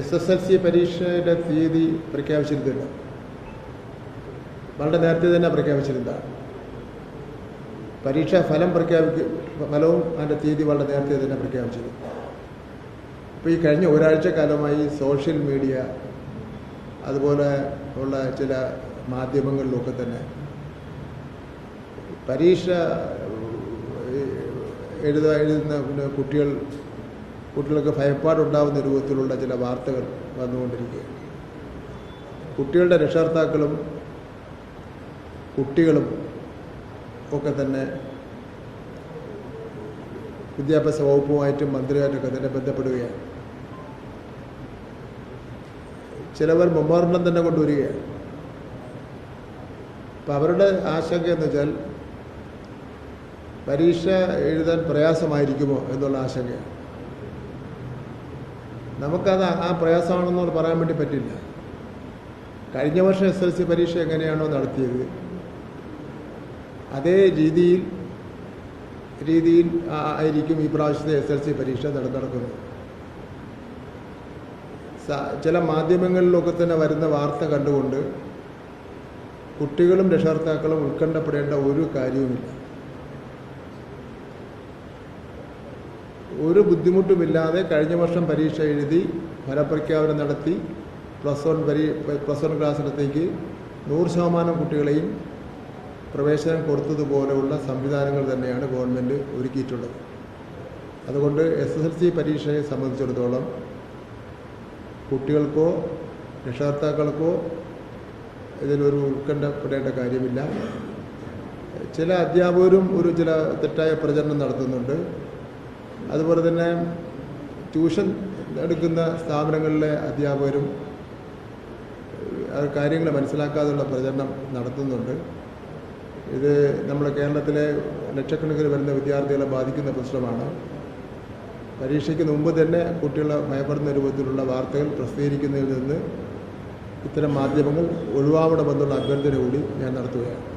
SSLC പരീക്ഷയുടെ തീയതി പ്രഖ്യാപിച്ചിരുന്നില്ല. വളരെ നേരത്തെ തന്നെ പ്രഖ്യാപിച്ചിരുന്നതാണ്. പരീക്ഷാ ഫലവും അതിൻ്റെ തീയതി വളരെ നേരത്തെ തന്നെ പ്രഖ്യാപിച്ചിരുന്നു. ഇപ്പോൾ ഈ കഴിഞ്ഞ ഒരാഴ്ച കാലമായി സോഷ്യൽ മീഡിയ അതുപോലെ ഉള്ള ചില മാധ്യമങ്ങളിലൊക്കെ തന്നെ പരീക്ഷ എഴുതുന്ന കുട്ടികൾക്ക് ഭയപ്പാടുണ്ടാകുന്ന രൂപത്തിലുള്ള ചില വാർത്തകൾ വന്നുകൊണ്ടിരിക്കുകയാണ്. കുട്ടികളുടെ രക്ഷകർത്താക്കളും കുട്ടികളും ഒക്കെ തന്നെ വിദ്യാഭ്യാസ വകുപ്പുമായിട്ടും മന്ത്രിയായിട്ടൊക്കെ തന്നെ ബന്ധപ്പെടുകയാണ്. ചിലവർ മെമ്മോറണ്ടം തന്നെ കൊണ്ടുവരികയാണ്. അപ്പം അവരുടെ ആശങ്ക എന്ന് വെച്ചാൽ പരീക്ഷ എഴുതാൻ പ്രയാസമായിരിക്കുമോ എന്നുള്ള ആശങ്കയാണ്. നമുക്കത് ആ പ്രയാസമാണെന്ന് പറയാൻ വേണ്ടി പറ്റില്ല. കഴിഞ്ഞ വർഷം SSLC പരീക്ഷ എങ്ങനെയാണോ നടത്തിയത് അതേ രീതിയിൽ ആയിരിക്കും ഈ പ്രാവശ്യത്തെ SSLC പരീക്ഷ നടക്കുന്നത്. ചില മാധ്യമങ്ങളിലൊക്കെ തന്നെ വരുന്ന വാർത്ത കണ്ടുകൊണ്ട് കുട്ടികളും രക്ഷകർത്താക്കളും ഉത്കണ്ഠപ്പെടേണ്ട ഒരു കാര്യവുമില്ല. ഒരു ബുദ്ധിമുട്ടുമില്ലാതെ കഴിഞ്ഞ വർഷം പരീക്ഷ എഴുതി ഫലപ്രഖ്യാപനം നടത്തി പ്ലസ് വൺ ക്ലാസ്സിലത്തേക്ക് 100% കുട്ടികളെയും പ്രവേശനം കൊടുത്തതുപോലെയുള്ള സംവിധാനങ്ങൾ തന്നെയാണ് ഗവൺമെൻറ് ഒരുക്കിയിട്ടുള്ളത്. അതുകൊണ്ട് SSLC പരീക്ഷയെ സംബന്ധിച്ചിടത്തോളം കുട്ടികൾക്കോ രക്ഷകർത്താക്കൾക്കോ ഇതിലൊരു ഉത്കണ്ഠപ്പെടേണ്ട കാര്യമില്ല. ചില അധ്യാപകരും ചില തെറ്റായ പ്രചരണം നടത്തുന്നുണ്ട്. അതുപോലെ തന്നെ ട്യൂഷൻ എടുക്കുന്ന സ്ഥാപനങ്ങളിലെ അധ്യാപകരും കാര്യങ്ങൾ മനസ്സിലാക്കാതെയുള്ള പ്രചരണം നടത്തുന്നുണ്ട്. ഇത് നമ്മുടെ കേരളത്തിലെ ലക്ഷക്കണക്കിന് വരുന്ന വിദ്യാർത്ഥികളെ ബാധിക്കുന്ന പ്രശ്നമാണ്. പരീക്ഷയ്ക്ക് മുമ്പ് തന്നെ കുട്ടികളെ ഭയപ്പെടുന്ന രൂപത്തിലുള്ള വാർത്തകൾ പ്രസിദ്ധീകരിക്കുന്നതിൽ നിന്ന് ഇത്തരം മാധ്യമങ്ങൾ ഒഴിവാവണമെന്നുള്ള അഭ്യർത്ഥന കൂടി ഞാൻ നടത്തുകയാണ്.